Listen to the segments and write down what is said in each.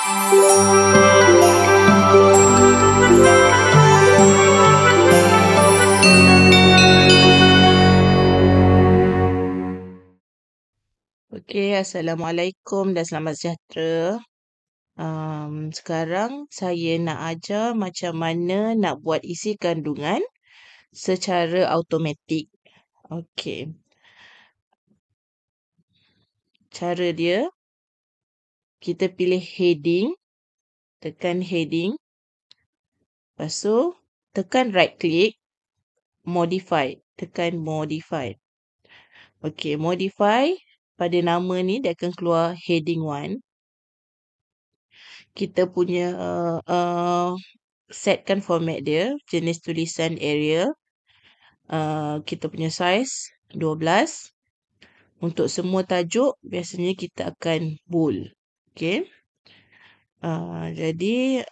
Okey, Assalamualaikum dan selamat sejahtera. Sekarang saya nak ajar macam mana nak buat isi kandungan secara automatik. Okey, cara dia, kita pilih heading, tekan heading, lepas tu tekan right click, modify, tekan modify. Okey, modify, pada nama ni dia akan keluar heading 1. Kita punya setkan format dia, jenis tulisan Arial. Kita punya saiz 12. Untuk semua tajuk, biasanya kita akan bold. Okey. Jadi,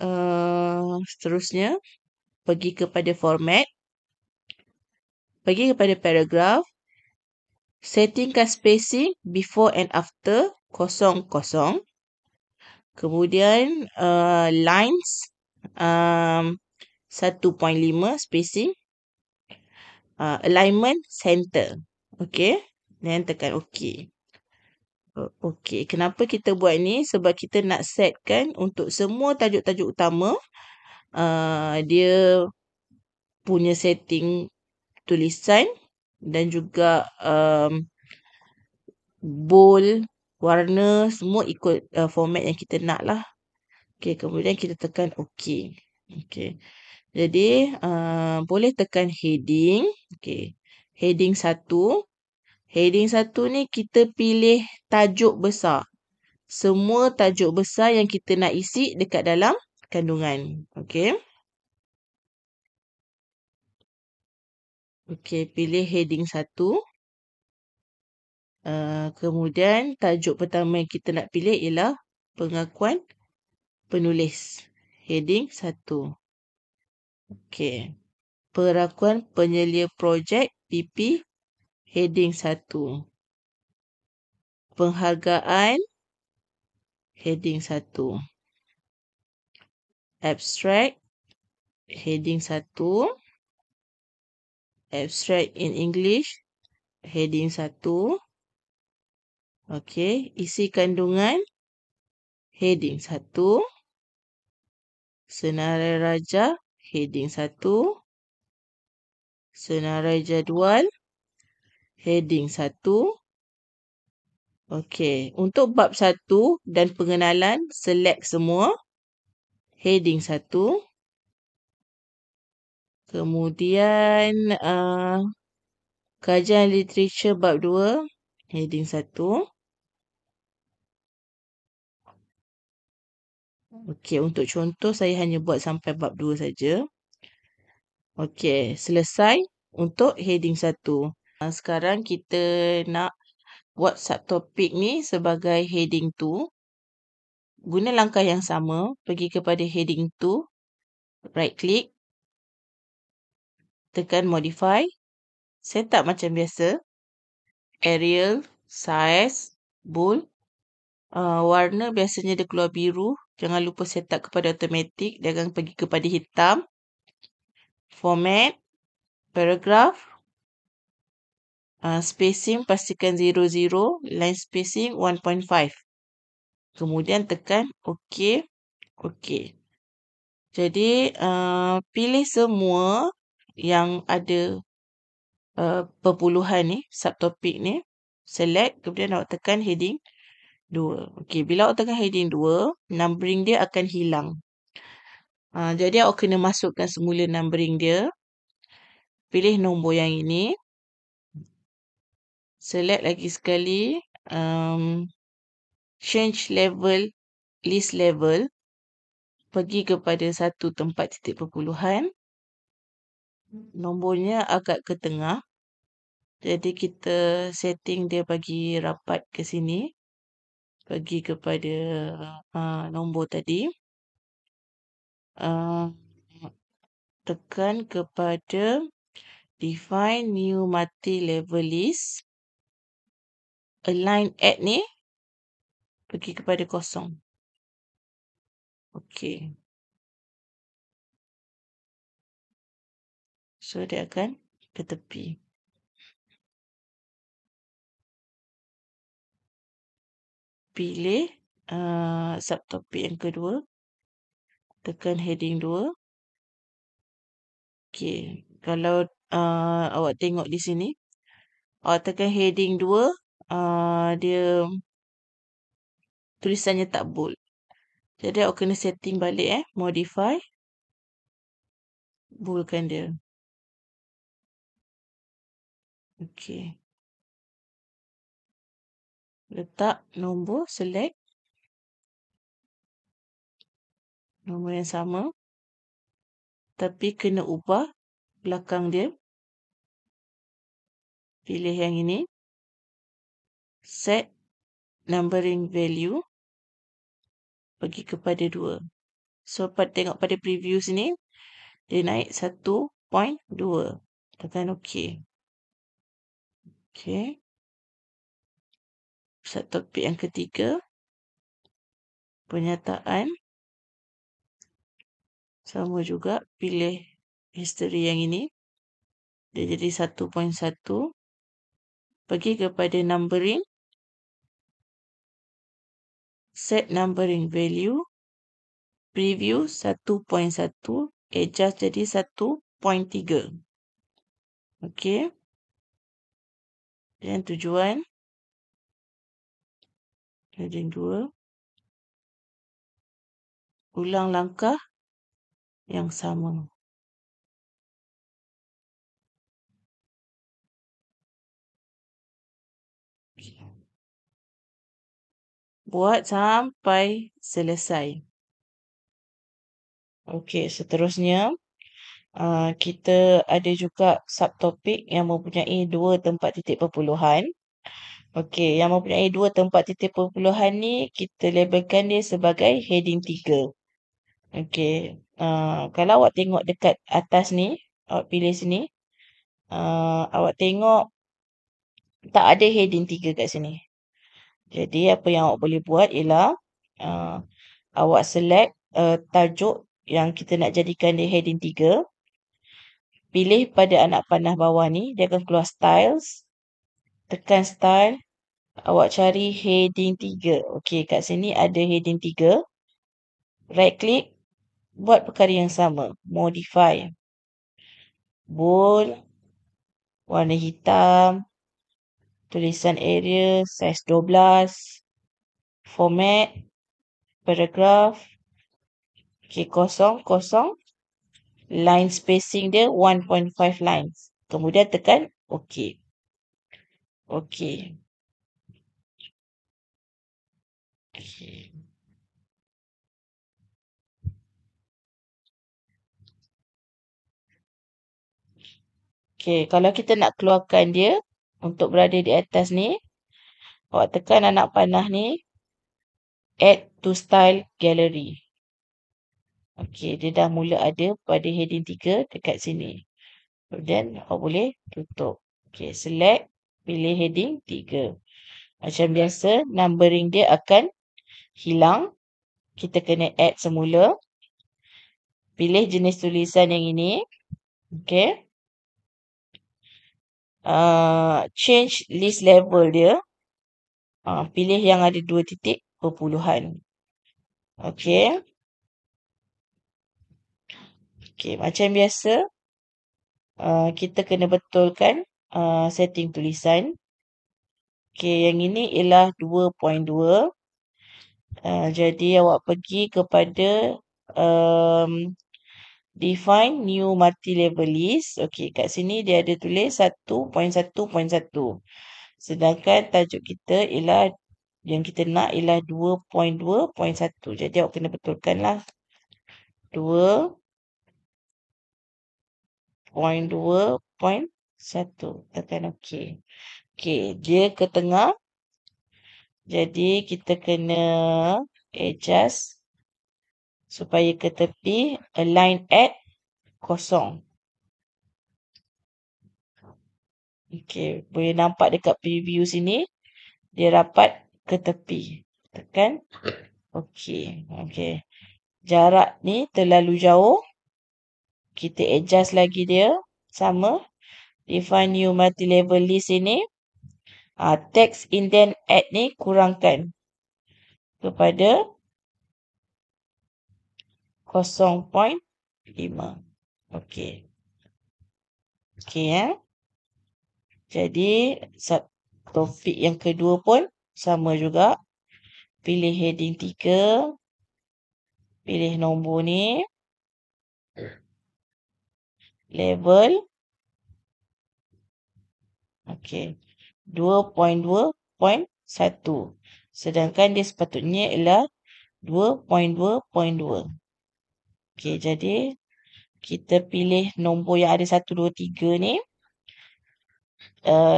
seterusnya, pergi kepada format. Pergi kepada paragraph. Settingkan spacing before and after kosong-kosong. Kemudian, lines 1.5 spacing. Alignment center. Okey. Dan tekan OK. Okey. Kenapa kita buat ni? Sebab kita nak setkan untuk semua tajuk-tajuk utama. Dia punya setting tulisan dan juga bold, warna, semua ikut format yang kita nak lah. Okey. Kemudian kita tekan OK. Okey. Jadi, boleh tekan heading. Okey. Heading 1. Heading 1 ni kita pilih tajuk besar. Semua tajuk besar yang kita nak isi dekat dalam kandungan. Okey. Okey, pilih heading 1. Kemudian tajuk pertama yang kita nak pilih ialah pengakuan penulis. Heading 1. Okey. Pengakuan penyelia projek PP. Heading 1. Penghargaan. Heading 1. Abstract. Heading 1. Abstract in English. Heading 1. Okey. Isi kandungan. Heading 1. Senarai raja. Heading 1. Senarai jadual. Heading 1. Okey. Untuk bab 1 dan pengenalan, select semua. Heading 1. Kemudian, kajian literature bab 2. Heading 1. Okey, untuk contoh saya hanya buat sampai bab 2 saja. Okey, selesai untuk heading 1. Sekarang kita nak buat subtopik ni sebagai heading 2. Guna langkah yang sama, pergi kepada heading 2, right click, tekan modify, set up macam biasa, Arial, size, bold. Warna biasanya dia keluar biru. Jangan lupa set up kepada automatic. Jangan pergi kepada hitam. Format, paragraph, spacing pastikan 00, line spacing 1.5. Kemudian tekan OK. OK. Jadi, pilih semua yang ada perpuluhan ni, subtopik ni. Select, kemudian awak tekan heading 2. Okey, bila awak tekan heading 2, numbering dia akan hilang. Jadi awak kena masukkan semula numbering dia. Pilih nombor yang ini. Select lagi sekali. Change level, list level. Pergi kepada satu tempat titik perpuluhan. Nombornya agak ke tengah. Jadi kita setting dia bagi rapat ke sini. Pergi kepada nombor tadi. Tekan kepada define new multi-level list. Align add ni pergi kepada kosong. Okey. So, dia akan ke tepi. Pilih subtopik yang kedua. Tekan heading 2. Okey. Kalau awak tengok di sini, awak tekan heading 2, dia tulisannya tak bold. Jadi awak kena setting balik modify, boldkan dia. Okey. Letak nombor, select nombor yang sama. Tapi kena ubah belakang dia. Pilih yang ini. Set numbering value. Pergi kepada 2. So, tengok pada preview sini. Dia naik 1.2. Tekan OK. Okey. Subtopik yang ketiga. Pernyataan. Sama juga. Pilih history yang ini. Dia jadi 1.1. Pergi kepada numbering. Set numbering value. Preview 1.1. Adjust jadi 1.3. Okey. Dan tujuan. Heading 2. Ulang langkah yang sama. Buat sampai selesai. Okey, seterusnya kita ada juga subtopik yang mempunyai 2 tempat titik perpuluhan. Okey, yang mempunyai 2 tempat titik perpuluhan ni kita labelkan dia sebagai heading 3. Okey, kalau awak tengok dekat atas ni, awak pilih sini, awak tengok tak ada heading 3 kat sini. Jadi, apa yang awak boleh buat ialah awak select tajuk yang kita nak jadikan dia heading 3. Pilih pada anak panah bawah ni, dia akan keluar styles. Tekan style. Awak cari heading 3. Okey, kat sini ada heading 3. Right click. Buat perkara yang sama. Modify. Bold. Warna hitam. Tulisan area. Saiz 12. Format. Paragraph. Okey, kosong. Line spacing dia 1.5 lines. Kemudian tekan OK. Okey. Okey, kalau kita nak keluarkan dia untuk berada di atas ni, awak tekan anak panah ni, add to style gallery. Okey, dia dah mula ada pada heading 3 dekat sini. Kemudian awak boleh tutup. Okey, select, pilih heading 3. Macam biasa, numbering dia akan hilang. Kita kena add semula. Pilih jenis tulisan yang ini. Okey. Change list level dia. Pilih yang ada 2 titik perpuluhan. Okey. Okey, macam biasa, kita kena betulkan setting tulisan. Okey, yang ini ialah 2.2. Jadi awak pergi kepada define new multi-level list. Okey, kat sini dia ada tulis 1.1.1. Sedangkan tajuk kita ialah yang kita nak ialah 2.2.1. Jadi awak kena betulkanlah. 2.2.1. Tekan OK. Okey, dia ke tengah. Jadi kita kena adjust supaya ke tepi. Align at kosong. Okey, boleh nampak dekat preview sini. Dia rapat ke tepi. Tekan OK. Okey. jarak ni terlalu jauh. Kita adjust lagi dia. Sama. Define new multi-level list ini. Text indent add ni kurangkan kepada 0.5. Okey. Okey ya. Jadi topik yang kedua pun sama juga. Pilih heading 3. Pilih nombor ni. Level. Okey. 2.2.1. Sedangkan dia sepatutnya ialah 2.2.2. Okey, jadi kita pilih nombor yang ada 1, 2, 3 ni.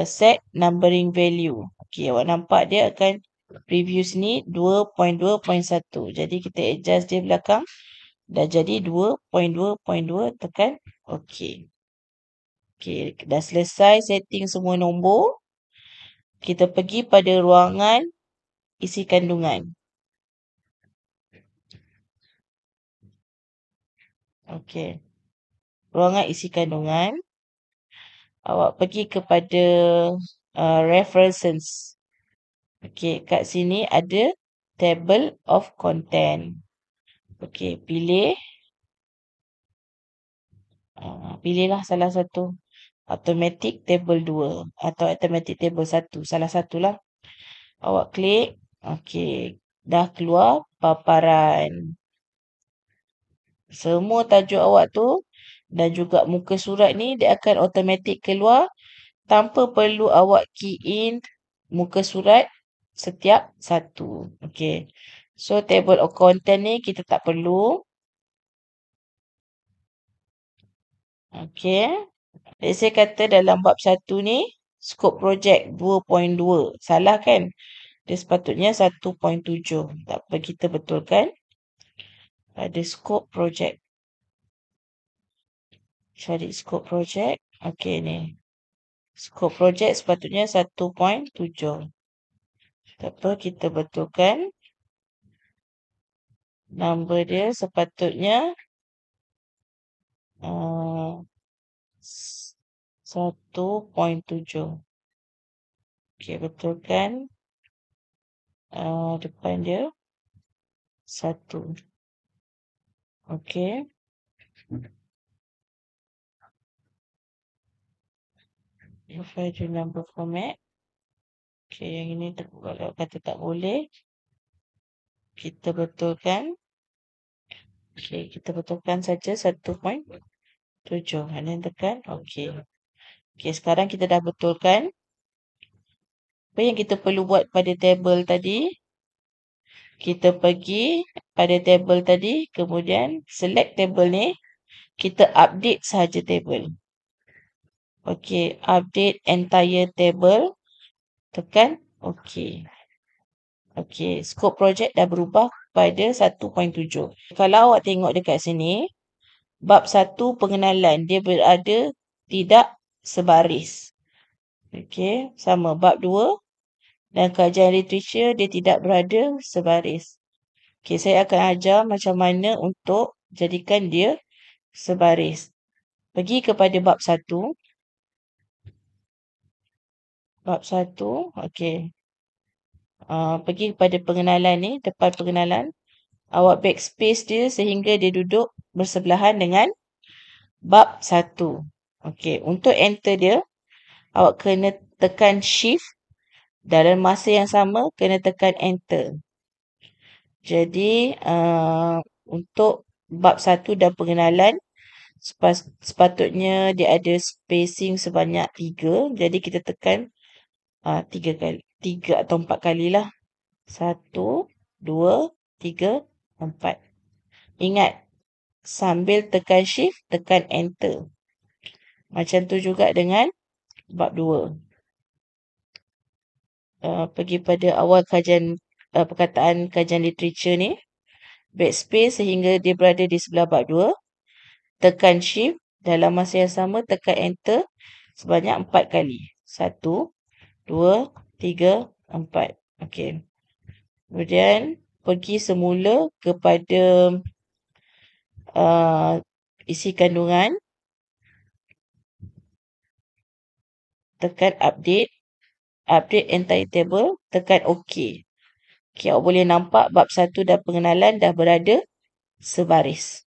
Set numbering value. Okey, awak nampak dia akan preview sini 2.2.1. Jadi kita adjust dia belakang. Dah jadi 2.2.2. Tekan okey. Okey, dah selesai setting semua nombor. Kita pergi pada ruangan isi kandungan. Okey. Ruangan isi kandungan. Awak pergi kepada references. Okey, kat sini ada table of content. Okey, pilihlah salah satu. Automatic table 2 atau automatic table 1. Salah satulah. Awak klik. Okey, dah keluar paparan. Semua tajuk awak tu dan juga muka surat ni dia akan automatic keluar tanpa perlu awak key in muka surat setiap satu. Okey. So table of content ni kita tak perlu. Okey. Saya kata dalam bab 1 ni skop projek 2.2. Salah kan? Dia sepatutnya 1.7. Tak apa, kita betulkan. Ada skop projek. Cari skop projek. Okey ni. Skop projek sepatutnya 1.7. Tak apa, kita betulkan. Number dia sepatutnya 1.7. Okey, betulkan. Depan dia 1. Okey. Provide the number format. Okey, yang ini kalau kata tak boleh. Kita betulkan. Okey, kita betulkan saja 1.7. Ada yang tekan? Okey. Okey, sekarang kita dah betulkan. Apa yang kita perlu buat pada table tadi? Kita pergi pada table tadi. Kemudian select table ni. Kita update sahaja table. Okey, update entire table. Tekan okey. Okey, scope project dah berubah pada 1.7. Kalau awak tengok dekat sini, bab 1 pengenalan dia berada tidak sebaris. Okey, sama bab 2 dan kajian literature dia tidak berada sebaris. Okey, saya akan ajar macam mana untuk jadikan dia sebaris. Pergi kepada bab 1. Bab 1, okey. Pergi kepada pengenalan ni, depan pengenalan. Awak backspace dia sehingga dia duduk bersebelahan dengan bab 1. Okey, untuk enter dia, awak kena tekan shift. Dalam masa yang sama, kena tekan enter. Jadi, untuk bab 1 dan pengenalan, sepatutnya dia ada spacing sebanyak 3. Jadi, kita tekan 3 kali. 3 atau 4 kali lah. 1, 2, 3, 4. Ingat, sambil tekan shift, tekan enter. Macam tu juga dengan bab 2. Pergi pada awal kajian perkataan kajian literature ni. Backspace sehingga dia berada di sebelah bab 2. Tekan shift. Dalam masa yang sama, tekan enter sebanyak 4 kali. 1, 2, 3, 4. Okey. Kemudian, pergi semula kepada isi kandungan, tekan update entire table, tekan OK. Okay, awak boleh nampak bab 1 dan pengenalan dah berada sebaris.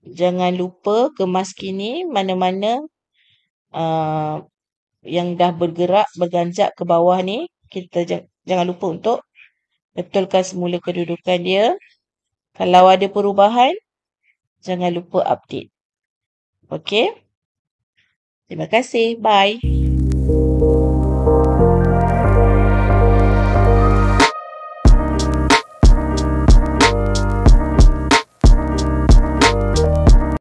Jangan lupa kemas kini mana-mana yang dah berganjak ke bawah ni. Kita jangan lupa untuk betulkan semula kedudukan dia. Kalau ada perubahan, jangan lupa update. Okey? Terima kasih. Bye.